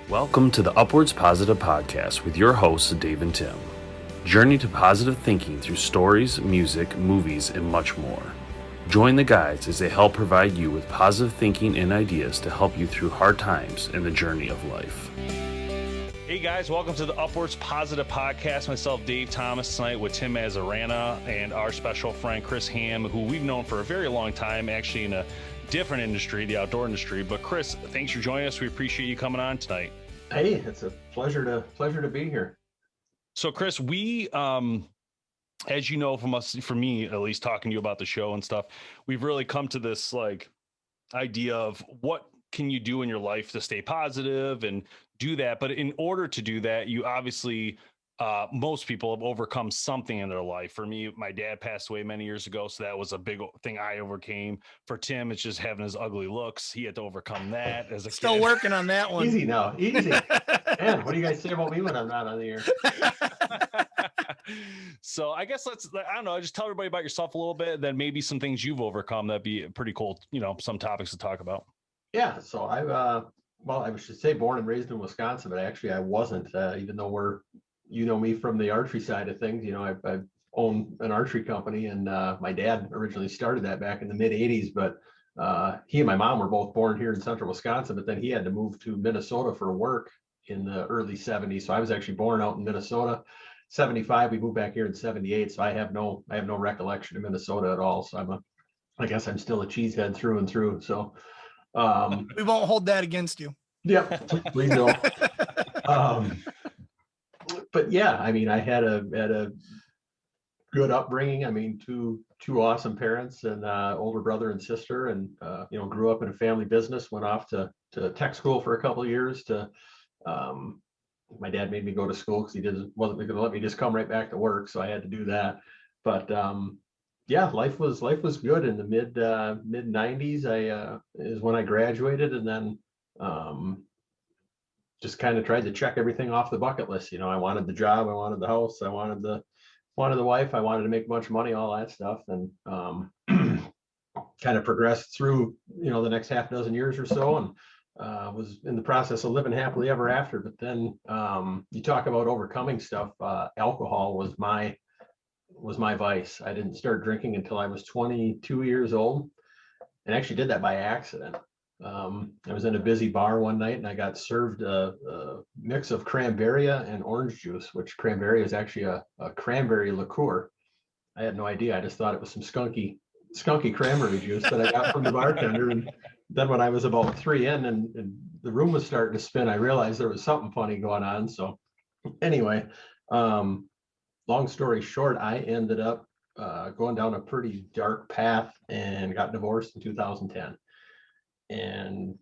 Welcome to the Upwards Positive Podcast with your hosts, Dave and Tim. Journey to positive thinking through stories, music, movies, and much more. Join the guides as they help provide you with positive thinking and ideas to help you through hard times in the journey of life. Hey guys, welcome to the Upwards Positive Podcast. Myself, Dave Thomas, tonight with Tim Mazzarana and our special friend, Chris Ham, who we've known for a very long time, actually in a different industry, the outdoor industry. But Chris, thanks for joining us. We appreciate you coming on tonight. Hey, it's a pleasure to be here. So Chris, we, as you know from us, for me, at least talking to you about the show and stuff, we've really come to this like idea of what can you do in your life to stay positive and do that. But in order to do that, you obviously, most people have overcome something in their life. For me, my dad passed away many years ago, so that was a big thing I overcame. For Tim, it's just having his ugly looks. He had to overcome that as a Still kid. working on that one. Easy now, easy. Man, what do you guys say about me when I'm not on the air? So I guess I don't know, just tell everybody about yourself a little bit, and then maybe some things you've overcome. That'd be pretty cool, some topics to talk about. Yeah, so I should say born and raised in Wisconsin, but actually I wasn't, even though you know me from the archery side of things. I own an archery company, and my dad originally started that back in the mid 80s, but he and my mom were both born here in central Wisconsin, but then he had to move to Minnesota for work in the early 70s. So I was actually born out in Minnesota. 75, we moved back here in 78. So I have no recollection of Minnesota at all. So I guess I'm still a cheesehead through and through. So we won't hold that against you. Yep, please don't. But yeah, I mean, I had a good upbringing. I mean, two awesome parents and older brother and sister, and grew up in a family business. Went off to tech school for a couple of years. My dad made me go to school because he wasn't going to let me just come right back to work, so I had to do that. But yeah, life was good in the mid 90s. Is when I graduated, and then just kind of tried to check everything off the bucket list. I wanted the job, I wanted the house, I wanted the wife, I wanted to make much money, all that stuff, and kind of progressed through the next half dozen years or so, and was in the process of living happily ever after. But then you talk about overcoming stuff. Alcohol was my vice. I didn't start drinking until I was 22 years old, and actually did that by accident. I was in a busy bar one night, and I got served a mix of cranberry and orange juice, which cranberry is actually a cranberry liqueur. I had no idea. I just thought it was some skunky cranberry juice that I got from the bartender. And then when I was about 3 in and the room was starting to spin, I realized there was something funny going on. So anyway, long story short, I ended up going down a pretty dark path and got divorced in 2010 and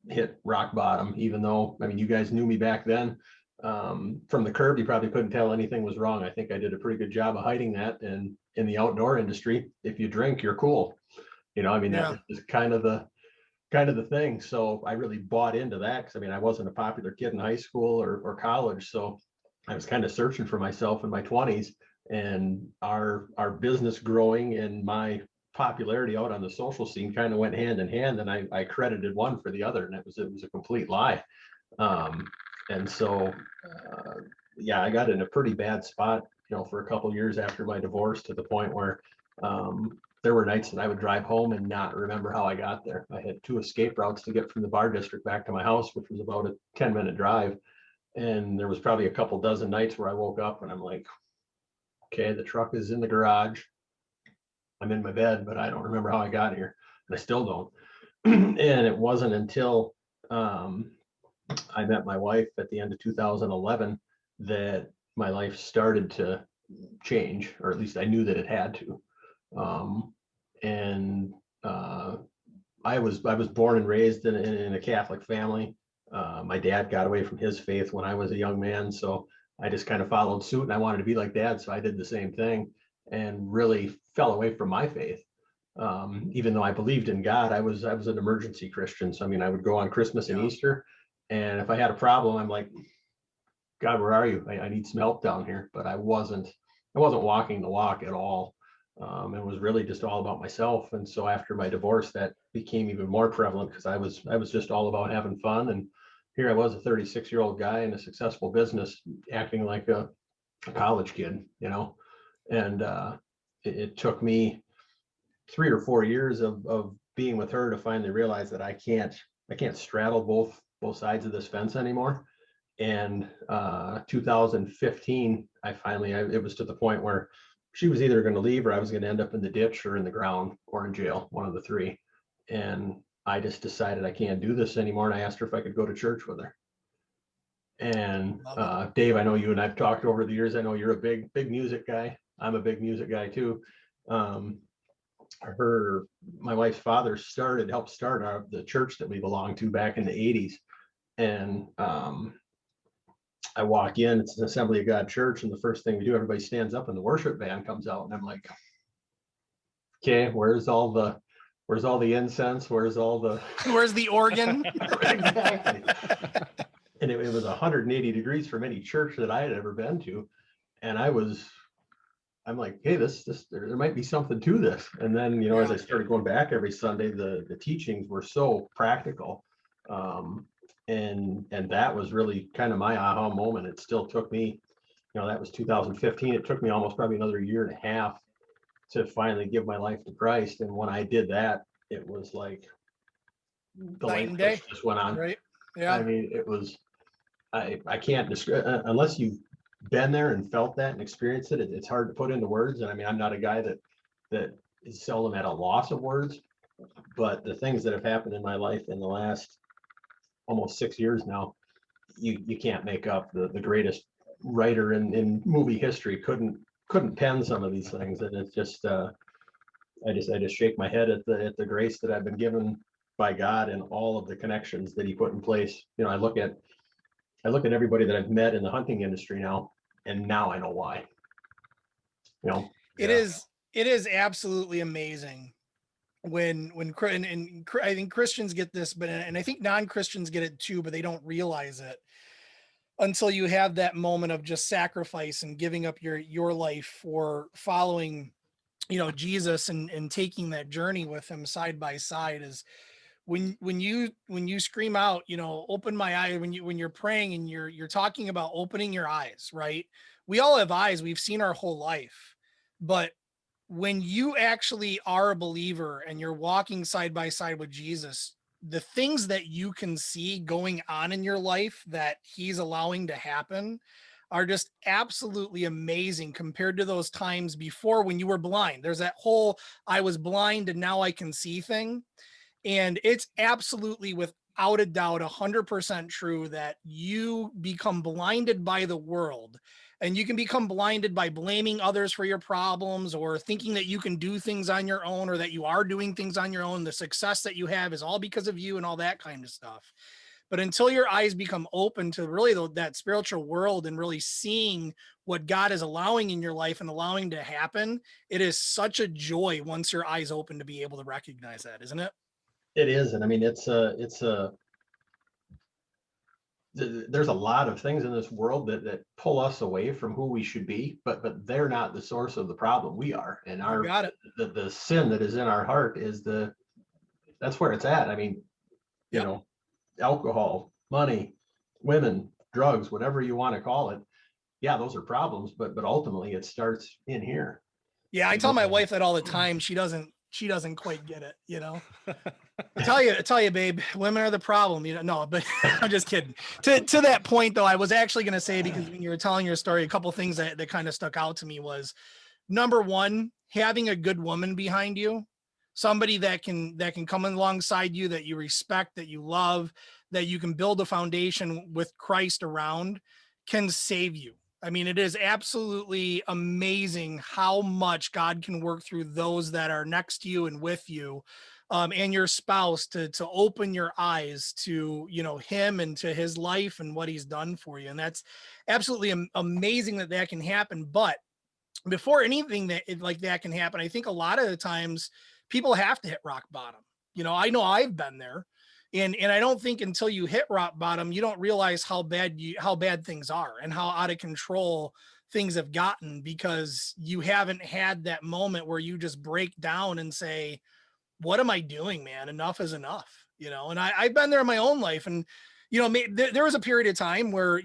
hit rock bottom. Even though, I mean, you guys knew me back then. From the curb, you probably couldn't tell anything was wrong. I think I did a pretty good job of hiding that. And in the outdoor industry, if you drink, you're cool. That is kind of the thing. So I really bought into that, because I mean, I wasn't a popular kid in high school or college. So I was kind of searching for myself in my 20s, and our business growing and my popularity out on the social scene kind of went hand in hand, and I credited one for the other, and it was a complete lie. And so I got in a pretty bad spot, for a couple of years after my divorce, to the point where there were nights that I would drive home and not remember how I got there. I had 2 escape routes to get from the bar district back to my house, which was about a 10-minute drive. And there was probably a couple dozen nights where I woke up and I'm like, okay, the truck is in the garage, I'm in my bed, but I don't remember how I got here. And I still don't. And it wasn't until I met my wife at the end of 2011 that my life started to change, or at least I knew that it had to. I was born and raised in a Catholic family. My dad got away from his faith when I was a young man, so I just kind of followed suit, and I wanted to be like Dad, so I did the same thing, and really fell away from my faith. Even though I believed in God, I was an emergency Christian. So I mean, I would go on Christmas and Easter, and if I had a problem, I'm like, God, where are you? I need some help down here. But I wasn't walking the walk at all. It was really just all about myself. And so after my divorce, that became even more prevalent, because I was just all about having fun. And here I was, a 36-year-old guy in a successful business, acting like a college kid, and it took me 3 or 4 years of being with her to finally realize that I can't straddle both sides of this fence anymore. And 2015, it was to the point where she was either going to leave or I was going to end up in the ditch or in the ground or in jail, one of the three. And I just decided I can't do this anymore. And I asked her if I could go to church with her. And Dave, I know you and I've talked over the years. I know you're a big music guy. I'm a big music guy too. My wife's father helped start the church that we belonged to back in the 80s. And I walk in, it's an Assembly of God church, and the first thing we do, everybody stands up and the worship band comes out, and I'm like, okay, where's all the incense? Where's the organ? Exactly. And it was 180 degrees from any church that I had ever been to. And I'm like, hey, there might be something to this. And then, as I started going back every Sunday, the teachings were so practical. And that was really kind of my aha moment. It still took me, that was 2015. It took me almost probably another year and a half to finally give my life to Christ. And when I did that, it was like the light switch just went on. Right. Yeah. I mean, it was, I can't describe, unless you've been there and felt that and experienced it. It's hard to put into words. And I mean, I'm not a guy that is seldom at a loss of words, but the things that have happened in my life in the last almost 6 years now, you can't make up. The greatest writer in movie history couldn't pen some of these things. And it's just I just shake my head at the grace that I've been given by God and all of the connections that he put in place. I look at everybody that I've met in the hunting industry now, and now I know why. It is absolutely amazing when I think Christians get this, and I think non-Christians get it too, but they don't realize it until you have that moment of just sacrifice and giving up your life for following, Jesus and taking that journey with him side by side. Is when you scream out, open my eye, when you're praying and you're talking about opening your eyes, right? We all have eyes. We've seen our whole life, but when you actually are a believer and you're walking side by side with Jesus, the things that you can see going on in your life that he's allowing to happen are just absolutely amazing compared to those times before when you were blind. There's that whole, I was blind and now I can see thing. And it's absolutely, without a doubt, 100% true that you become blinded by the world, and you can become blinded by blaming others for your problems or thinking that you can do things on your own or that you are doing things on your own. The success that you have is all because of you and all that kind of stuff. But until your eyes become open to really that spiritual world and really seeing what God is allowing in your life and allowing to happen, it is such a joy once your eyes open to be able to recognize that, isn't it? It is. And I mean, there's a lot of things in this world that pull us away from who we should be, but they're not the source of the problem. We are. And the sin that is in our heart that's where it's at. I mean, alcohol, money, women, drugs, whatever you want to call it. Yeah, those are problems, but ultimately it starts in here. Yeah, I tell my wife that all the time. She doesn't quite get it, I tell you, babe, women are the problem, no, but I'm just kidding. To that point though, I was actually going to say, because when you were telling your story, a couple of things that kind of stuck out to me was, number one, having a good woman behind you, somebody that can come alongside you, that you respect, that you love, that you can build a foundation with Christ around, can save you. I mean, it is absolutely amazing how much God can work through those that are next to you and with you, and your spouse to open your eyes to, him and to his life and what he's done for you. And that's absolutely amazing that can happen. But before anything like that can happen, I think a lot of the times people have to hit rock bottom. I know I've been there. And I don't think until you hit rock bottom, you don't realize how bad things are and how out of control things have gotten, because you haven't had that moment where you just break down and say, what am I doing, man? Enough is enough, and I've been there in my own life. And, there was a period of time where,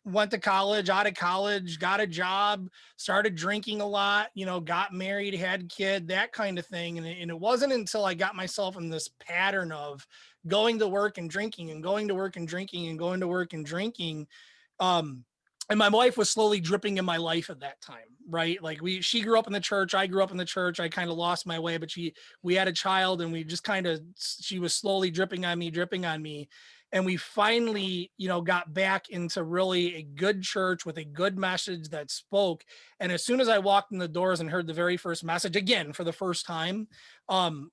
went to college, out of college, got a job, started drinking a lot, got married, had kid, that kind of thing. And it wasn't until I got myself in this pattern of going to work and drinking and going to work and drinking and going to work and drinking. And my wife was slowly dripping in my life at that time, right? Like she grew up in the church. I grew up in the church. I kind of lost my way, but we had a child, and we just she was slowly dripping on me. And we finally, got back into really a good church with a good message that spoke. And as soon as I walked in the doors and heard the very first message, again, for the first time,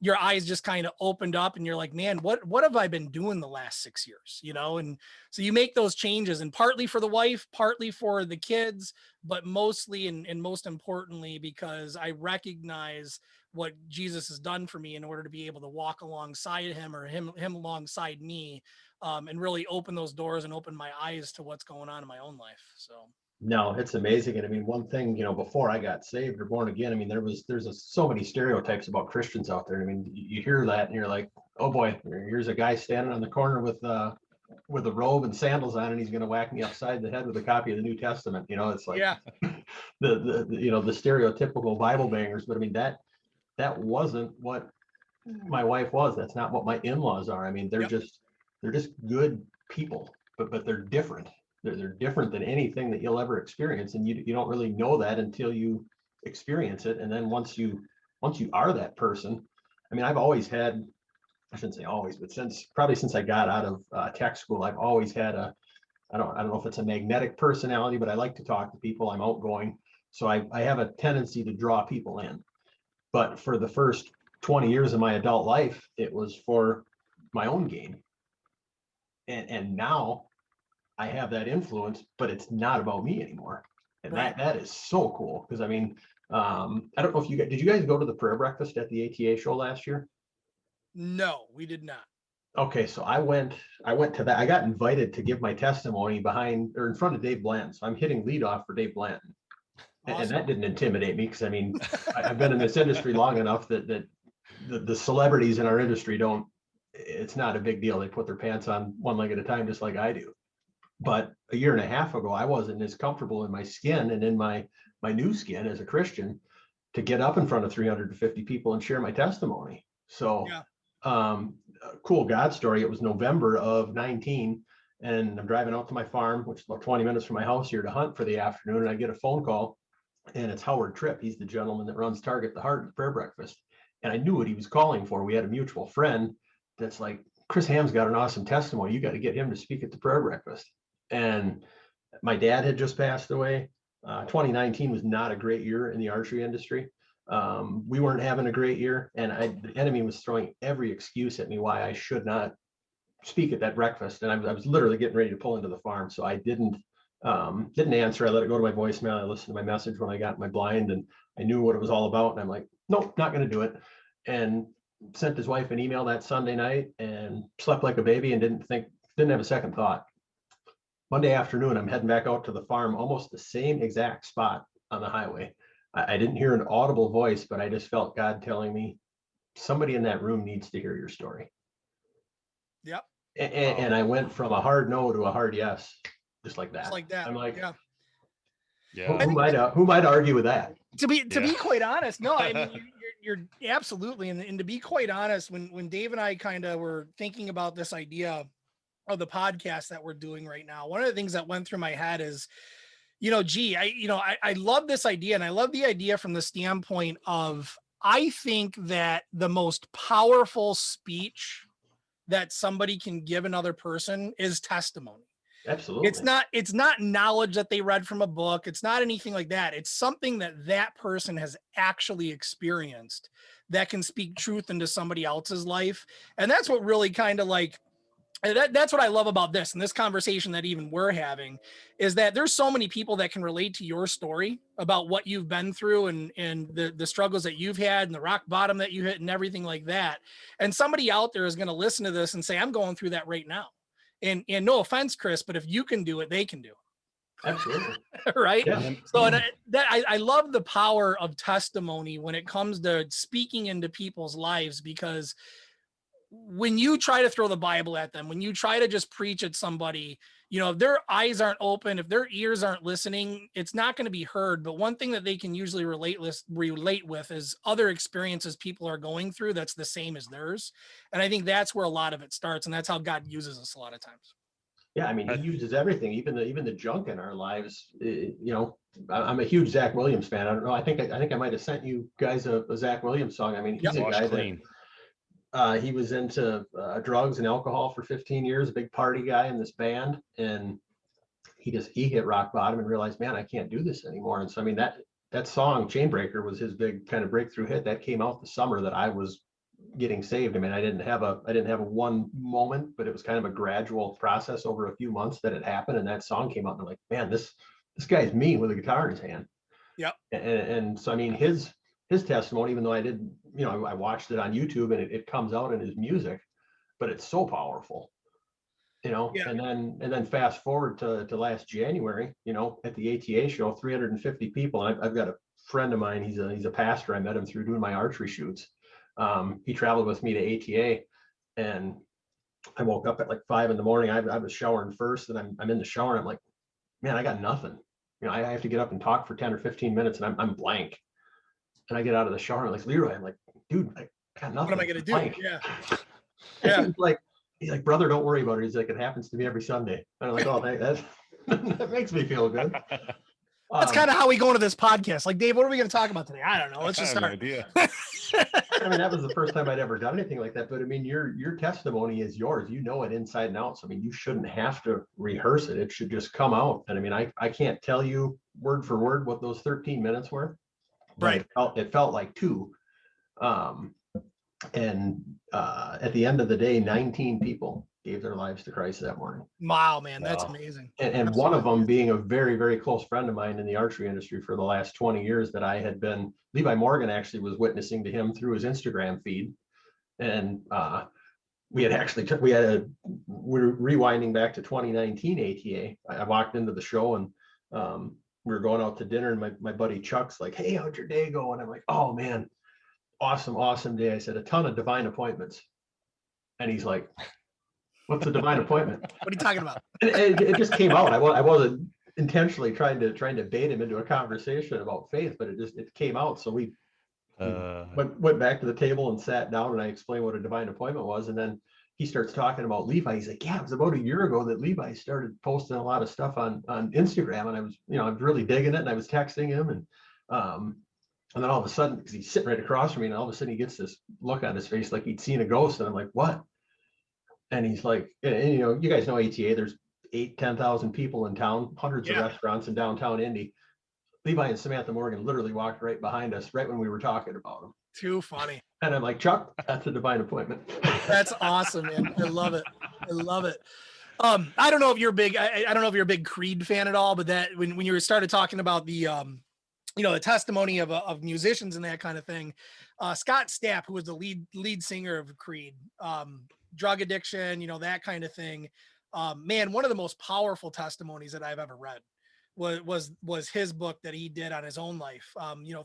your eyes just kind of opened up, and you're like, man, what have I been doing the last 6 years? And so you make those changes, and partly for the wife, partly for the kids, but mostly and most importantly, because I recognize what Jesus has done for me in order to be able to walk alongside him, or him alongside me, and really open those doors and open my eyes to what's going on in my own life. So. No, it's amazing. And I mean, one thing, before I got saved or born again, I mean, there's so many stereotypes about Christians out there. I mean, you hear that and you're like, oh boy, here's a guy standing on the corner with a robe and sandals on, and he's going to whack me upside the head with a copy of the New Testament. It's like, yeah, the stereotypical Bible bangers. But I mean, that wasn't what my wife was. That's not what my in-laws are. I mean, they're just good people, but they're different. They're different than anything that you'll ever experience, and you don't really know that until you experience it. And then once you are that person, I mean, I've always had, I shouldn't say always, but since I got out of tech school, I've always had I don't know if it's a magnetic personality, but I like to talk to people. I'm outgoing, so I have a tendency to draw people in. But for the first 20 years of my adult life, it was for my own gain. And now I have that influence, but it's not about me anymore. And right. that is so cool. Because I mean, I don't know if did you guys go to the prayer breakfast at the ATA show last year? No, we did not. Okay, so I went to that. I got invited to give my testimony in front of Dave Blanton. So I'm hitting lead off for Dave Blanton. Awesome. And that didn't intimidate me, because I mean, I've been in this industry long enough that the celebrities in our industry it's not a big deal. They put their pants on one leg at a time, just like I do. But a year and a half ago, I wasn't as comfortable in my skin and in my new skin as a Christian to get up in front of 350 people and share my testimony. So, cool God story. It was November of 19, and I'm driving out to my farm, which is about 20 minutes from my house here, to hunt for the afternoon. And I get a phone call, and it's Howard Tripp. He's the gentleman that runs Target the Heart prayer breakfast. And I knew what he was calling for. We had a mutual friend that's like, Chris Ham's got an awesome testimony. You got to get him to speak at the prayer breakfast. And my dad had just passed away. 2019 was not a great year in the archery industry. We weren't having a great year, and the enemy was throwing every excuse at me why I should not speak at that breakfast. And I was literally getting ready to pull into the farm. So I didn't answer. I let it go to my voicemail. I listened to my message when I got my blind, and I knew what it was all about. And I'm like, nope, not going to do it. And sent his wife an email that Sunday night, and slept like a baby, and didn't have a second thought. Monday afternoon, I'm heading back out to the farm, almost the same exact spot on the highway. I didn't hear an audible voice, but I just felt God telling me, somebody in that room needs to hear your story. Yep. And I went from a hard no to a hard yes, just like that. Just like that. I'm like, yeah. Who might argue with that? To be quite honest, no, I mean, you're absolutely. And to be quite honest, when Dave and I kind of were thinking about this idea of the podcast that we're doing right now, one of the things that went through my head is, I love this idea, and I love the idea from the standpoint of, I think that the most powerful speech that somebody can give another person is testimony. Absolutely. It's not knowledge that they read from a book. It's not anything like that. It's something that person has actually experienced that can speak truth into somebody else's life. And that's what really kind of like, that's what I love about this and this conversation that even we're having, is that there's so many people that can relate to your story about what you've been through and the struggles that you've had and the rock bottom that you hit and everything like that. And somebody out there is going to listen to this and say, I'm going through that right now. And no offense, Chris, but if you can do it, they can do it. Absolutely. Right. Yeah. So I love the power of testimony when it comes to speaking into people's lives, because when you try to throw the Bible at them, when you try to just preach at somebody, if their eyes aren't open, if their ears aren't listening, it's not going to be heard. But one thing that they can usually relate with is other experiences people are going through that's the same as theirs. And I think that's where a lot of it starts. And that's how God uses us a lot of times. Yeah, I mean, he uses everything, even the junk in our lives. I'm a huge Zach Williams fan. I don't know. I think I might have sent you guys a Zach Williams song. I mean, he's a guy that he was into drugs and alcohol for 15 years, a big party guy in this band, and he hit rock bottom and realized, man, I can't do this anymore. And so, I mean, that song Chainbreaker was his big kind of breakthrough hit. That came out the summer that I was getting saved. I mean, I didn't have a one moment, but it was kind of a gradual process over a few months that it happened. And that song came out, and I'm like, man, this guy's me with a guitar in his hand. Yeah. And so, I mean, his testimony, even though I didn't, I watched it on YouTube, and it comes out in his music, but it's so powerful, Yeah. And then fast forward to last January, at the ATA show, 350 people. And I've got a friend of mine. He's a pastor. I met him through doing my archery shoots. He traveled with me to ATA, and I woke up at like 5 a.m. I was showering first, and I'm in the shower, and I'm like, man, I got nothing. I have to get up and talk for 10 or 15 minutes, and I'm blank. And I get out of the shower, and like, Leroy, I'm like, dude, I got nothing. What am I gonna do? Blank. Yeah. Yeah. He's like, brother, don't worry about it. He's like, it happens to me every Sunday. And I'm like, oh, that makes me feel good. That's kind of how we go into this podcast. Like, Dave, what are we going to talk about today? I don't know. Let's just start. No idea. I mean, that was the first time I'd ever done anything like that. But I mean, your testimony is yours. You know it inside and out. So, I mean, you shouldn't have to rehearse it. It should just come out. And I mean, I can't tell you word for word what those 13 minutes were. Right. It felt like 2. And at the end of the day, 19 people gave their lives to Christ that morning. Wow, man, that's amazing. And one of them being a very, very close friend of mine in the archery industry for the last 20 years that I had been, Levi Morgan actually was witnessing to him through his Instagram feed. And we're rewinding back to 2019 ATA. I walked into the show, and we were going out to dinner, and my buddy Chuck's like, hey, how'd your day go? And I'm like, oh man, awesome day. I said, a ton of divine appointments. And he's like, what's a divine appointment? What are you talking about? It just came out. I wasn't intentionally trying to bait him into a conversation about faith, but it came out. So we went back to the table and sat down, and I explained what a divine appointment was. And then he starts talking about Levi. He's like, yeah, it was about a year ago that Levi started posting a lot of stuff on Instagram. And I was really digging it, and I was texting him, and then all of a sudden, because he's sitting right across from me, and all of a sudden he gets this look on his face like he'd seen a ghost. And I'm like, what? And he's like, and you guys know ATA, there's 10,000 people in town, hundreds of restaurants in downtown Indy. Levi and Samantha Morgan literally walked right behind us right when we were talking about him. Too funny. And I'm like, Chuck, that's a divine appointment. That's awesome, man. I love it. I don't know if you're big. I don't know if you're a big Creed fan at all, but that when you started talking about the the testimony of musicians and that kind of thing, Scott Stapp, who was the lead singer of Creed, drug addiction, that kind of thing. Man, one of the most powerful testimonies that I've ever read was his book that he did on his own life,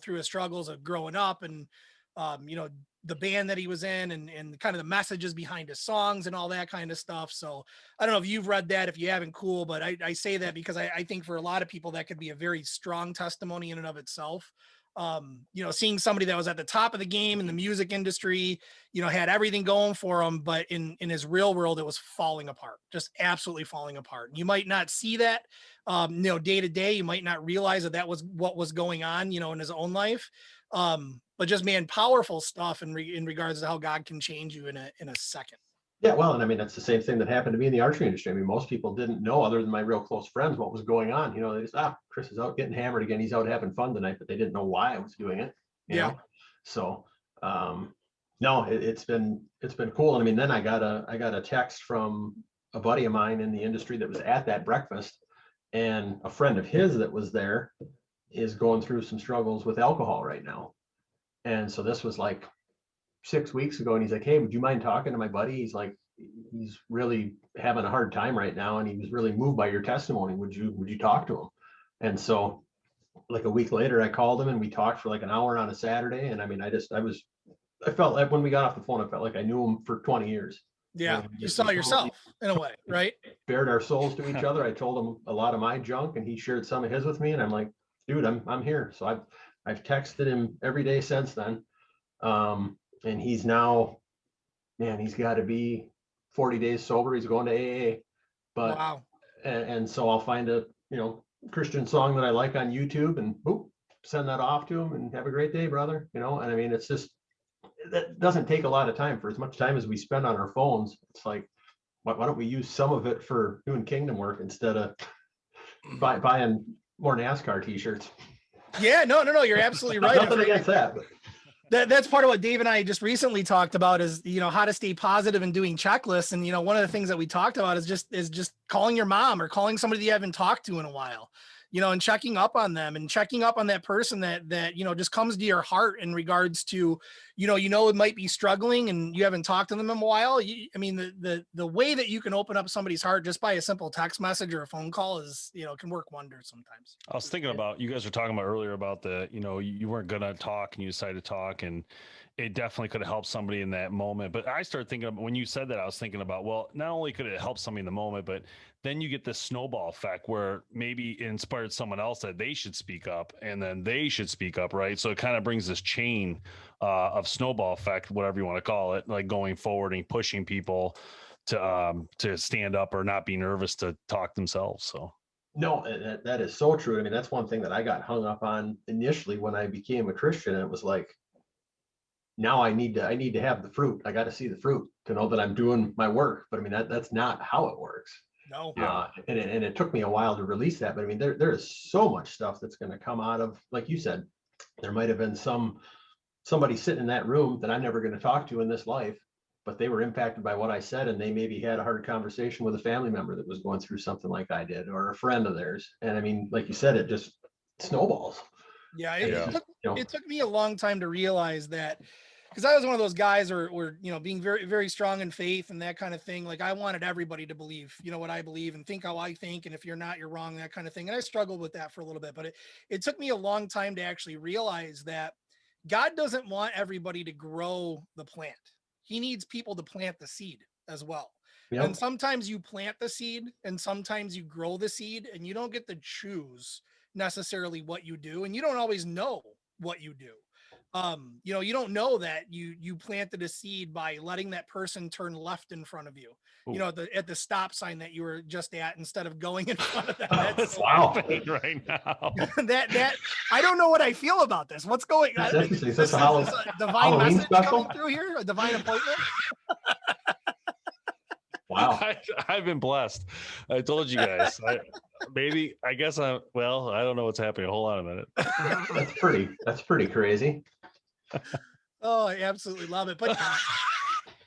through his struggles of growing up, and the band that he was in, and kind of the messages behind his songs and all that kind of stuff. So I don't know if you've read that. If you haven't, cool. But I say that because I think for a lot of people that could be a very strong testimony in and of itself. Seeing somebody that was at the top of the game in the music industry, had everything going for him, but in his real world, it was falling apart, just absolutely falling apart. You might not see that, day to day. You might not realize that was what was going on, in his own life. But just, man, powerful stuff in regards to how God can change you in a second. Yeah, well, and I mean, that's the same thing that happened to me in the archery industry. I mean, most people didn't know, other than my real close friends, what was going on. They just, Chris is out getting hammered again. He's out having fun tonight, but they didn't know why I was doing it. You know? So, no, it's been cool. And I mean, then I got a text from a buddy of mine in the industry that was at that breakfast, and a friend of his that was there is going through some struggles with alcohol right now. And so this was like 6 weeks ago, and he's like, hey, would you mind talking to my buddy? He's like, he's really having a hard time right now, and he was really moved by your testimony. Would you talk to him? And so like a week later, I called him, and we talked for like an hour on a Saturday. And I mean, I was I felt like when we got off the phone, I felt like I knew him for 20 years. Yeah, you saw yourself in a way, right? Bared our souls to each other. I told him a lot of my junk, and he shared some of his with me. And I'm like, dude, I'm here. So I've texted him every day since then. And he's now, man, he's got to be 40 days sober. He's going to AA. But wow. And so I'll find a Christian song that I like on YouTube, and boop, send that off to him, and have a great day, brother. And I mean, it's just, that doesn't take a lot of time. For as much time as we spend on our phones, it's like, why don't we use some of it for doing kingdom work instead of buying more NASCAR t-shirts? Yeah, no, you're absolutely right. Nothing against that, but that's part of what Dave and I just recently talked about is, how to stay positive and doing checklists. And, one of the things that we talked about is just calling your mom or calling somebody you haven't talked to in a while, and checking up on them and checking up on that person that just comes to your heart in regards to, it might be struggling and you haven't talked to them in a while. I mean, the way that you can open up somebody's heart just by a simple text message or a phone call is, can work wonders sometimes. I was thinking about, you guys were talking about earlier about you weren't going to talk and you decided to talk, and it definitely could have helped somebody in that moment. But I started thinking about, when you said that, I was thinking about, well, not only could it help somebody in the moment, but then you get this snowball effect where maybe it inspired someone else that they should speak up, and then they should speak up, right? So it kind of brings this chain of snowball effect, whatever you want to call it, like going forward and pushing people to stand up or not be nervous to talk themselves. So. No, that is so true. I mean, that's one thing that I got hung up on initially when I became a Christian. And it was like, now I need to have the fruit. I got to see the fruit to know that I'm doing my work. But I mean, that's not how it works. No. And it took me a while to release that. But I mean, there is so much stuff that's going to come out of, like you said, there might have been somebody sitting in that room that I'm never going to talk to in this life, but they were impacted by what I said, and they maybe had a hard conversation with a family member that was going through something like I did, or a friend of theirs. And I mean, like you said, it just snowballs. Yeah, it took me a long time to realize that, because I was one of those guys or being very, very strong in faith and that kind of thing. Like, I wanted everybody to believe, what I believe and think how I think. And if you're not, you're wrong, that kind of thing. And I struggled with that for a little bit, but it took me a long time to actually realize that God doesn't want everybody to grow the plant. He needs people to plant the seed as well. Yep. And sometimes you plant the seed and sometimes you grow the seed, and you don't get to choose necessarily what you do. And you don't always know what you do. You don't know that you planted a seed by letting that person turn left in front of you. Ooh. At the stop sign that you were just at, instead of going in front of them. That's happening right now. that I don't know what I feel about this. What's going on? Is this a divine message coming through here? A divine appointment? Wow. I've been blessed. I told you guys. I don't know what's happening. Hold on a minute. That's pretty crazy. Oh, I absolutely love it. But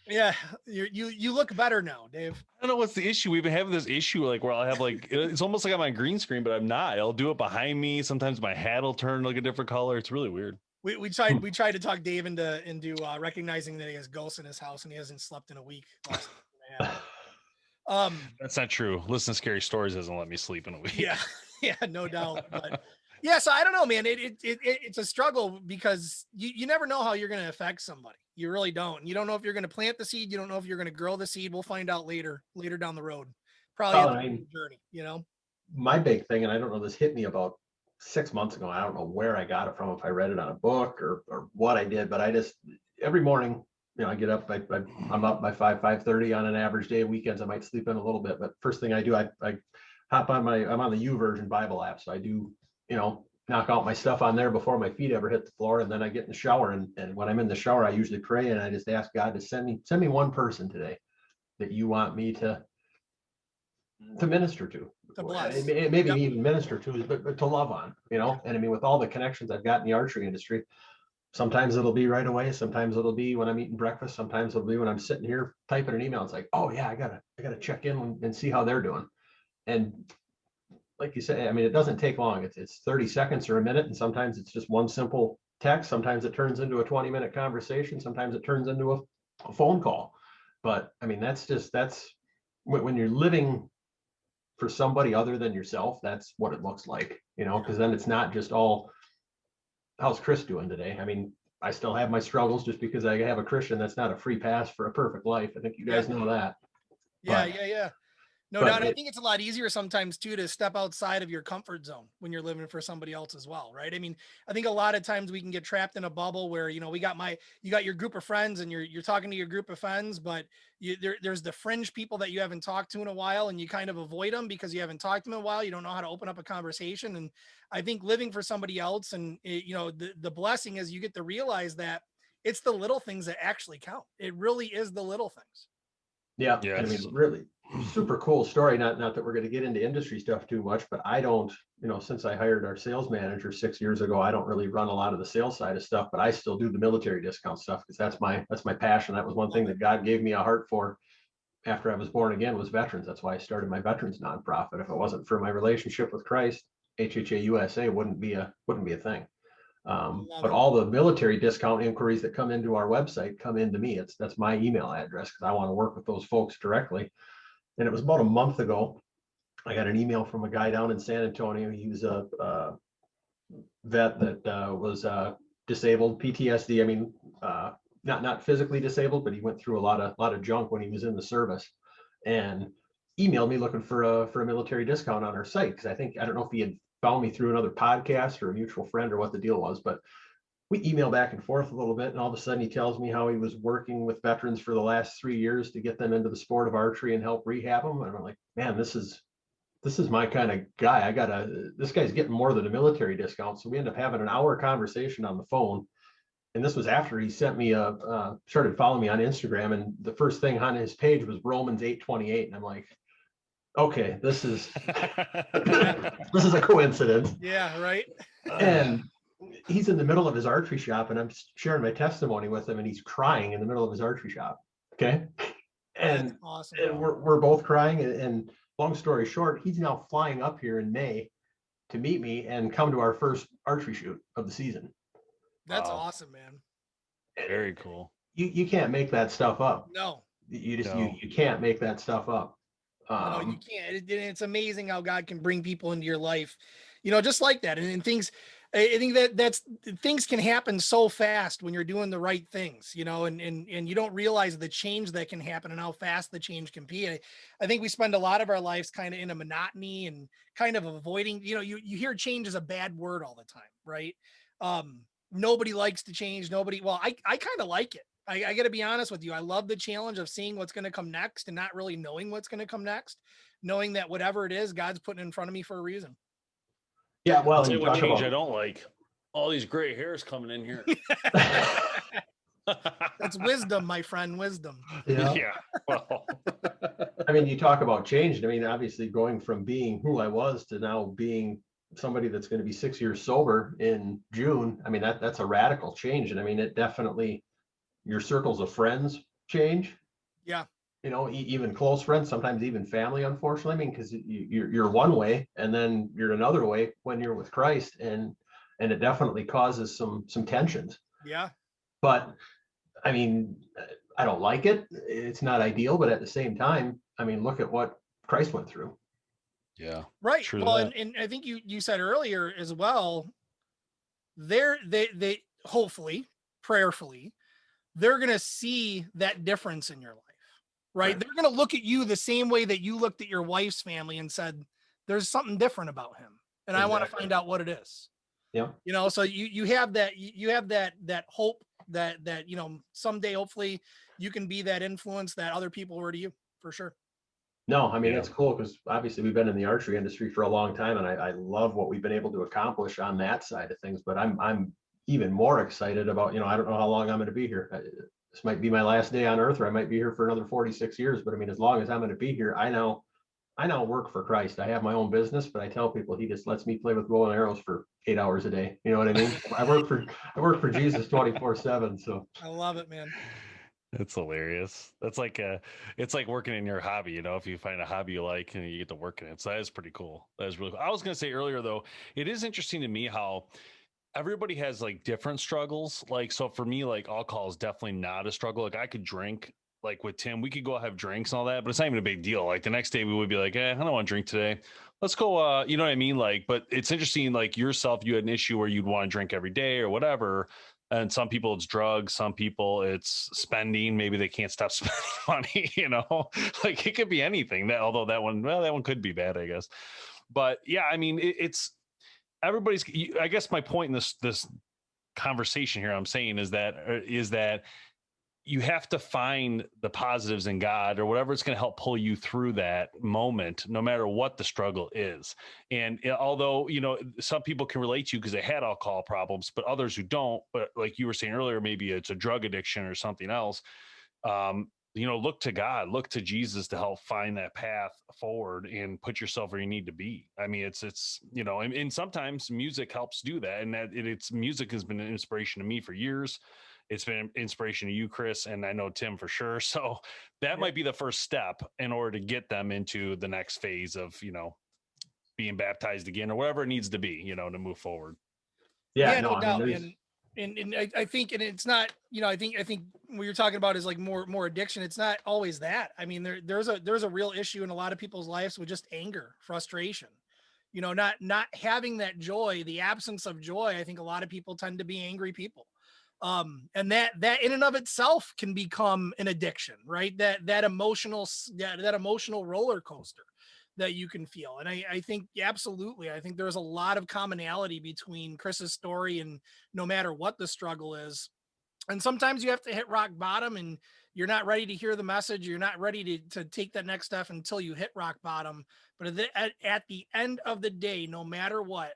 yeah, you look better now, Dave. I don't know what's the issue. We've been having this issue like where I'll have it's almost like I'm on green screen, but I'm not. I'll do it behind me. Sometimes my hat will turn like a different color. It's really weird. We tried to talk Dave into recognizing that he has ghosts in his house and he hasn't slept in a week. That's not true. Listen to Scary Stories doesn't let me sleep in a week. Yeah, no doubt. But yeah, so I don't know, man. It's a struggle because you never know how you're going to affect somebody. You really don't. You don't know if you're going to plant the seed. You don't know if you're going to grow the seed. We'll find out later down the road. Probably in the journey. My big thing, and I don't know, this hit me about 6 months ago. I don't know where I got it from, if I read it on a book or what I did, but I just, every morning, I get up, I'm up by 5:30 on an average day. Weekends, I might sleep in a little bit, but first thing I do, I hop on I'm on the YouVersion Bible app. So I do, knock out my stuff on there before my feet ever hit the floor. And then I get in the shower. And when I'm in the shower, I usually pray and I just ask God to send me one person today that you want me to minister to. Maybe even minister to, but to love on, And I mean, with all the connections I've got in the archery industry, sometimes it'll be right away. Sometimes it'll be when I'm eating breakfast. Sometimes it'll be when I'm sitting here typing an email. It's like, oh yeah, I gotta check in and see how they're doing. And like you say, I mean, it doesn't take long. It's 30 seconds or a minute. And sometimes it's just one simple text. Sometimes it turns into a 20-minute conversation. Sometimes it turns into a phone call. But I mean, that's when you're living for somebody other than yourself, that's what it looks like, because then it's not just all, how's Chris doing today? I mean, I still have my struggles just because I have a Christian. That's not a free pass for a perfect life. I think you guys know that. Yeah. No doubt. I think it's a lot easier sometimes too to step outside of your comfort zone when you're living for somebody else as well, right? I mean, I think a lot of times we can get trapped in a bubble where, you know, you got your group of friends and you're talking to your group of friends, but there's the fringe people that you haven't talked to in a while, and you kind of avoid them because you haven't talked to them in a while. You don't know how to open up a conversation. And I think living for somebody else, and you know, the blessing is you get to realize that it's the little things that actually count. It really is the little things. Yeah. Yes. I mean, really super cool story. Not that we're going to get into industry stuff too much, but I don't, you know, since I hired our sales manager 6 years ago, I don't really run a lot of the sales side of stuff, but I still do the military discount stuff because that's my passion. That was one thing that God gave me a heart for after I was born again, was veterans. That's why I started my veterans nonprofit. If it wasn't for my relationship with Christ, HHA USA wouldn't be a thing. But all the military discount inquiries that come into our website come into me. That's my email address because I want to work with those folks directly. And it was about a month ago, I got an email from a guy down in San Antonio. He was a vet that was disabled, PTSD. I mean, not physically disabled, but he went through a lot of junk when he was in the service, and emailed me looking for a military discount on our site because I don't know if he had found me through another podcast or a mutual friend or what the deal was, but we emailed back and forth a little bit, and all of a sudden he tells me how he was working with veterans for the last 3 years to get them into the sport of archery and help rehab them. And I'm like, man, this is my kind of guy. This guy's getting more than a military discount. So we end up having an hour conversation on the phone. And this was after he sent me started following me on Instagram. And the first thing on his page was Romans 8:28. And I'm like, okay, this is a coincidence. Yeah, right. And he's in the middle of his archery shop, and I'm sharing my testimony with him, and he's crying in the middle of his archery shop. Okay. And, that's awesome. And we're both crying. And long story short, he's now flying up here in May to meet me and come to our first archery shoot of the season. That's awesome, man. Very cool. You can't make that stuff up. No. You can't make that stuff up. No, you can't. It's amazing how God can bring people into your life, you know, just like that. And things, I think that's things can happen so fast when you're doing the right things, you know, and you don't realize the change that can happen and how fast the change can be. I think we spend a lot of our lives kind of in a monotony and kind of avoiding, you know, you hear change is a bad word all the time, right? Nobody likes to change. I kind of like it. I got to be honest with you. I love the challenge of seeing what's going to come next and not really knowing what's going to come next, knowing that whatever it is, God's putting in front of me for a reason. Yeah, well, I'll tell you what change I don't like. All these gray hairs coming in here. That's wisdom, my friend, wisdom. Yeah. Well, I mean, you talk about change. I mean, obviously going from being who I was to now being somebody that's going to be 6 years sober in June. I mean, that's a radical change. And I mean, it definitely, your circles of friends change. Yeah. You know, even close friends, sometimes even family, unfortunately. I mean, because you're one way and then you're another way when you're with Christ, and it definitely causes some tensions. Yeah. But I mean, I don't like it. It's not ideal, but at the same time, I mean, look at what Christ went through. Yeah. Right. Well, and I think you said earlier as well, they hopefully, prayerfully, they're going to see that difference in your life, right? They're going to look at you the same way that you looked at your wife's family and said, there's something different about him. And I want to find out what it is. Yeah. You know, so you have that hope that, you know, someday, hopefully you can be that influence that other people were to you, for sure. No, I mean, it's cool because obviously we've been in the archery industry for a long time, and I love what we've been able to accomplish on that side of things, but I'm even more excited about, you know, I don't know how long I'm going to be here. This might be my last day on earth, or I might be here for another 46 years, but I mean, as long as I'm going to be here, I now work for Christ. I have my own business, but I tell people he just lets me play with bow and arrows for 8 hours a day. You know what I mean? I work for Jesus 24/7. So I love it, man. It's hilarious. It's like working in your hobby, you know, if you find a hobby you like and you get to work in it. So that is pretty cool. That is really cool. I was going to say earlier, though, it is interesting to me how everybody has like different struggles. Like, so for me, like alcohol is definitely not a struggle. Like I could drink, like with Tim, we could go have drinks and all that, but it's not even a big deal. Like the next day we would be like, I don't want to drink today. Let's go. You know what I mean? Like, but it's interesting, like yourself, you had an issue where you'd want to drink every day or whatever. And some people it's drugs, some people it's spending. Maybe they can't stop spending money, like it could be anything. Although that one could be bad, I guess. But yeah, I mean, it's everybody's. I guess my point in this conversation here, I'm saying is that you have to find the positives in God or whatever it's going to help pull you through that moment, no matter what the struggle is. And although, some people can relate to you because they had alcohol problems, but others who don't, but like you were saying earlier, maybe it's a drug addiction or something else. Look to God, look to Jesus to help find that path forward and put yourself where you need to be. I mean, and sometimes music helps do that. And it's music has been an inspiration to me for years. It's been an inspiration to you, Chris, and I know Tim for sure. So that might be the first step in order to get them into the next phase of, being baptized again or whatever it needs to be, to move forward. Yeah, no doubt. And I think, and it's not, I think what you're talking about is like more addiction. It's not always that. I mean, there's a real issue in a lot of people's lives with just anger, frustration, not having that joy, the absence of joy. I think a lot of people tend to be angry people. And that in and of itself can become an addiction, right? That emotional roller coaster that you can feel. And I think absolutely, I think there's a lot of commonality between Chris's story and no matter what the struggle is. And sometimes you have to hit rock bottom and you're not ready to hear the message. You're not ready to take that next step until you hit rock bottom. But at the end of the day, no matter what,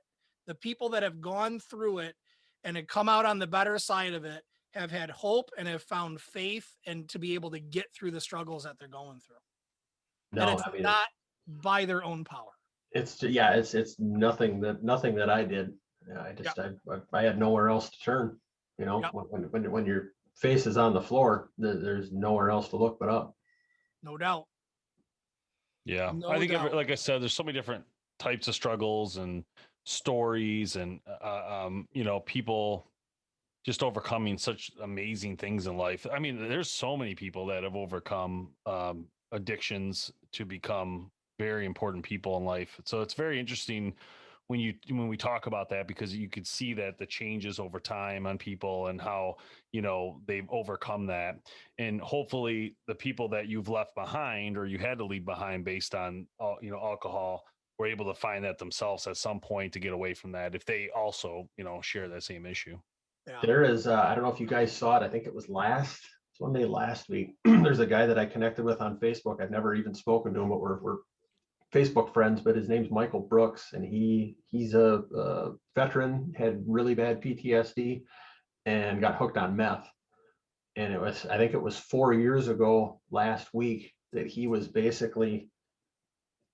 the people that have gone through it and have come out on the better side of it have had hope and have found faith and to be able to get through the struggles that they're going through. No, and it's not by their own power. It's nothing that I did. I had nowhere else to turn. When your face is on the floor, there's nowhere else to look but up. No doubt. Yeah, I think like I said, there's so many different types of struggles and stories, and people just overcoming such amazing things in life. I mean, there's so many people that have overcome addictions to become very important people in life. So it's very interesting when we talk about that, because you could see that the changes over time on people and how, they've overcome that. And hopefully the people that you've left behind or you had to leave behind based on, alcohol, were able to find that themselves at some point to get away from that, if they also, share that same issue. Yeah. There is, I don't know if you guys saw it. I think it was one day last week. There's a guy that I connected with on Facebook. I've never even spoken to him, but we're Facebook friends, but his name's Michael Brooks, and he's a veteran, had really bad PTSD and got hooked on meth. And I think it was 4 years ago last week that he was basically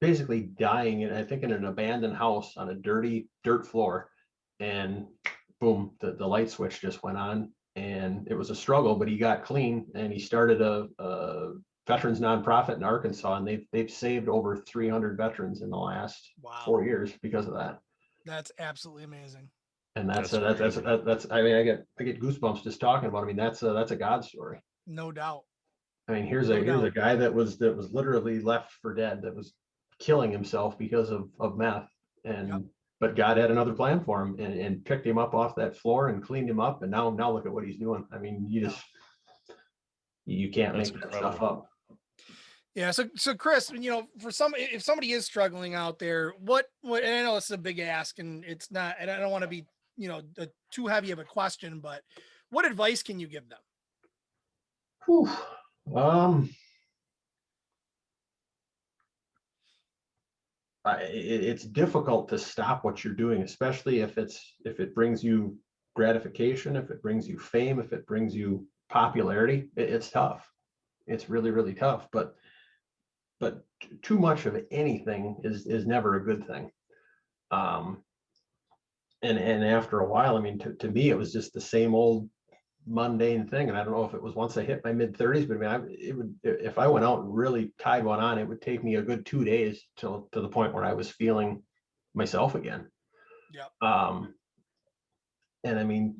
dying, and I think in an abandoned house on a dirty dirt floor, and boom, the light switch just went on, and it was a struggle, but he got clean, and he started a veterans nonprofit in Arkansas, and they've saved over 300 veterans in the last 4 years because of that. That's absolutely amazing. And that's I mean, I get goosebumps just talking about it. I mean, that's a God story. No doubt. I mean, here's a guy that was literally left for dead, that was killing himself because of meth, and but God had another plan for him and picked him up off that floor and cleaned him up, and now look at what he's doing. I mean, you can't make that stuff up. Yeah. So Chris, if somebody is struggling out there, what, and I know it's a big ask and it's not, and I don't want to be, too heavy of a question, but what advice can you give them? It's difficult to stop what you're doing, especially if it brings you gratification, if it brings you fame, if it brings you popularity. It's tough. It's really, really tough. But too much of anything is never a good thing. And after a while, I mean, to me, it was just the same old mundane thing. And I don't know if it was once I hit my mid-30s, but I mean, if I went out and really tied one on, it would take me a good 2 days to the point where I was feeling myself again. Yeah. And I mean,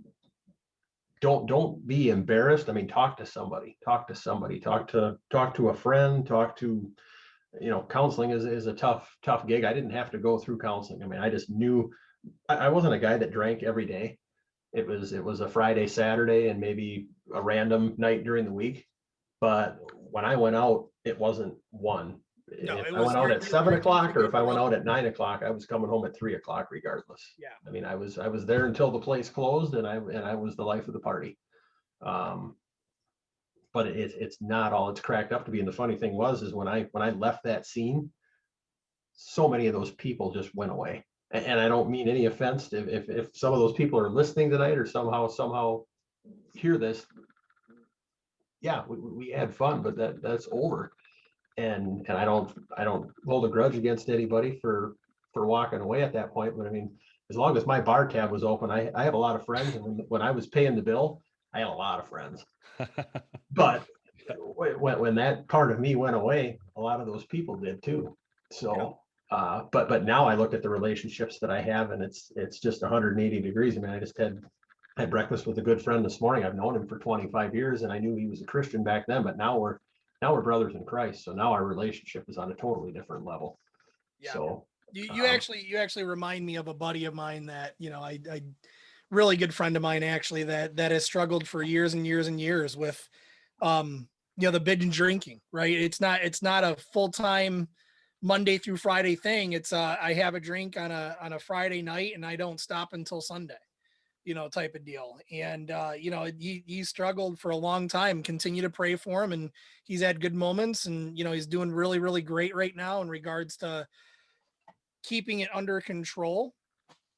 don't be embarrassed. I mean, talk to somebody, talk to a friend, counseling is a tough gig. I didn't have to go through counseling. I mean, I just knew I wasn't a guy that drank every day. It was a Friday, Saturday, and maybe a random night during the week. But when I went out, it wasn't one. No, If it I was went out at you're 7 drinking o'clock, for or good if I went brother. out at 9 o'clock, I was coming home at 3 o'clock regardless. Yeah. I mean, I was there until the place closed, and I was the life of the party. But it's not all it's cracked up to be. And the funny thing is when I left that scene, so many of those people just went away. And I don't mean any offense if some of those people are listening tonight or somehow hear this. Yeah, we had fun, but that's over. And I don't hold a grudge against anybody for walking away at that point. But I mean, as long as my bar tab was open, I have a lot of friends, and when I was paying the bill, I had a lot of friends. But when that part of me went away, a lot of those people did too. So, but now I look at the relationships that I have, and it's just 180 degrees. I mean, I just had breakfast with a good friend this morning. I've known him for 25 years, and I knew he was a Christian back then. But now we're brothers in Christ. So now our relationship is on a totally different level. Yeah. So you actually remind me of a buddy of mine that, I really good friend of mine actually that has struggled for years and years and years with, the binge drinking, right? It's not a full-time Monday through Friday thing. It's I have a drink on a Friday night and I don't stop until Sunday, type of deal. And, he struggled for a long time. Continue to pray for him. And he's had good moments, and, he's doing really, really great right now in regards to keeping it under control.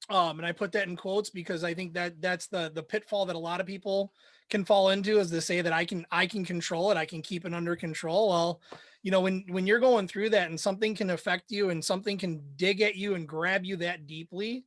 And I put that in quotes because I think that's the pitfall that a lot of people can fall into, is to say that I can control it. I can keep it under control. Well, when you're going through that and something can affect you and something can dig at you and grab you that deeply,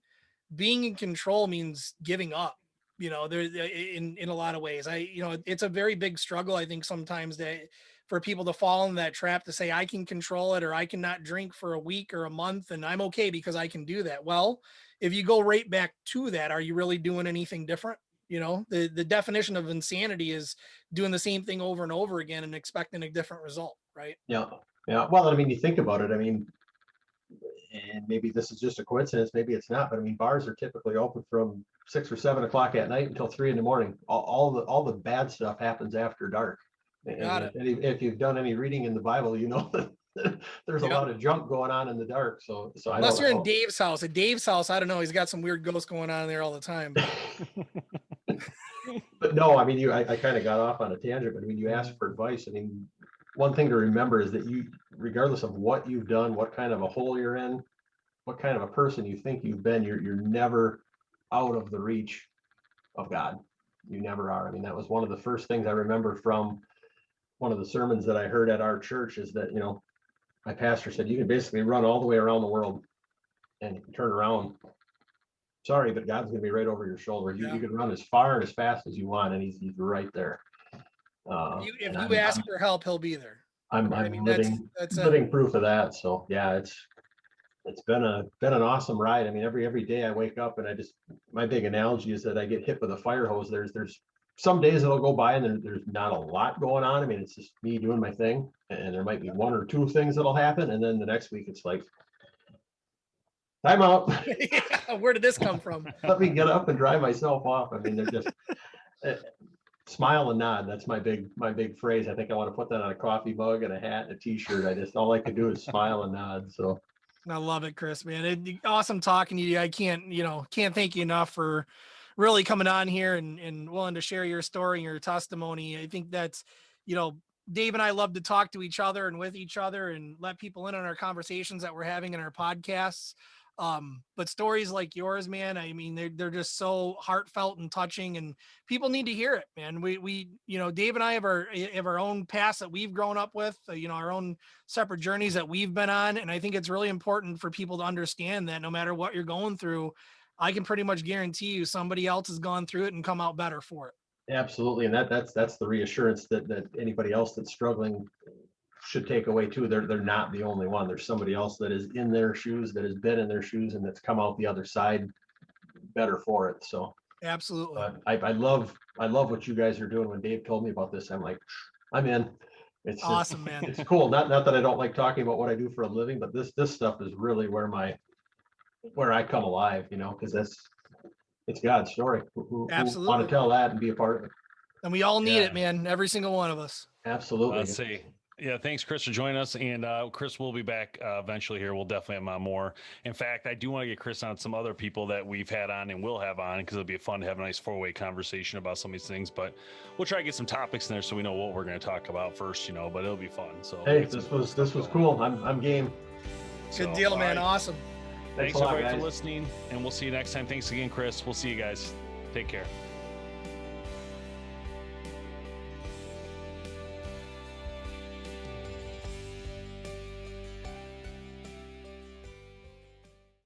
being in control means giving up, there in a lot of ways. It's a very big struggle, I think, sometimes that for people to fall in that trap to say I can control it, or I cannot drink for a week or a month and I'm okay because I can do that. Well, if you go right back to that, are you really doing anything different? The definition of insanity is doing the same thing over and over again and expecting a different result, right? yeah. Well, I mean, you think about it. I mean, and maybe this is just a coincidence, maybe it's not, but I mean, bars are typically open from 6 or 7 o'clock at night until 3 a.m. All the bad stuff happens after dark. Got And if you've done any reading in the Bible, you know that there's a lot of junk going on in the dark. So I Unless don't you're know. in Dave's house. At Dave's house, I don't know. He's got some weird ghosts going on there all the time. But no, I mean, I kind of got off on a tangent, but I mean, you asked for advice. I mean, one thing to remember is that you, regardless of what you've done, what kind of a hole you're in, what kind of a person you think you've been, you're never out of the reach of God. You never are. I mean, that was one of the first things I remember from one of the sermons that I heard at our church, is that, my pastor said, you can basically run all the way around the world and turn around. Sorry, but God's going to be right over your shoulder. You can run as far and as fast as you want, and he's right there. If you ask for help, he'll be there. I'm living proof of that. So yeah, it's been an awesome ride. I mean, every day I wake up and my big analogy is that I get hit with a fire hose. There's some days that'll go by and there's not a lot going on. I mean, it's just me doing my thing, and there might be one or two things that'll happen, and then the next week it's like, time out. Where did this come from? Let me get up and dry myself off. I mean, they're just smile and nod. That's my big phrase. I think I want to put that on a coffee mug and a hat and a t-shirt. All I can do is smile and nod. So I love it, Chris, man. Awesome talking to you. I can't thank you enough for really coming on here and willing to share your story and your testimony. I think that's, Dave and I love to talk to each other and with each other and let people in on our conversations that we're having in our podcasts. But stories like yours, man, I mean, they're just so heartfelt and touching, and people need to hear it, man. We Dave and I have our own past that we've grown up with, our own separate journeys that we've been on. And I think it's really important for people to understand that no matter what you're going through, I can pretty much guarantee you somebody else has gone through it and come out better for it. Absolutely. And that's the reassurance that anybody else that's struggling should take away too. They're not the only one. There's somebody else that is in their shoes, that has been in their shoes, and that's come out the other side better for it. So absolutely. I love what you guys are doing. When Dave told me about this, I'm like, I'm in. It's awesome, man. It's cool. Not that I don't like talking about what I do for a living, but this stuff is really where I come alive, because it's God's story. Who Absolutely. want to tell that and be a part of it. And we all need it, man. Every single one of us. Absolutely. Let's see. Yeah, thanks, Chris, for joining us. And Chris will be back eventually here. We'll definitely have him on more. In fact, I do want to get Chris on some other people that we've had on and will have on, because it'll be fun to have a nice four-way conversation about some of these things. But we'll try to get some topics in there so we know what we're going to talk about first, you know, but it'll be fun. So hey, this was cool. I'm game. Good deal, man. Right. Awesome. Thanks a lot, everybody guys. for listening, and we'll see you next time. Thanks again, Chris. We'll see you guys. Take care.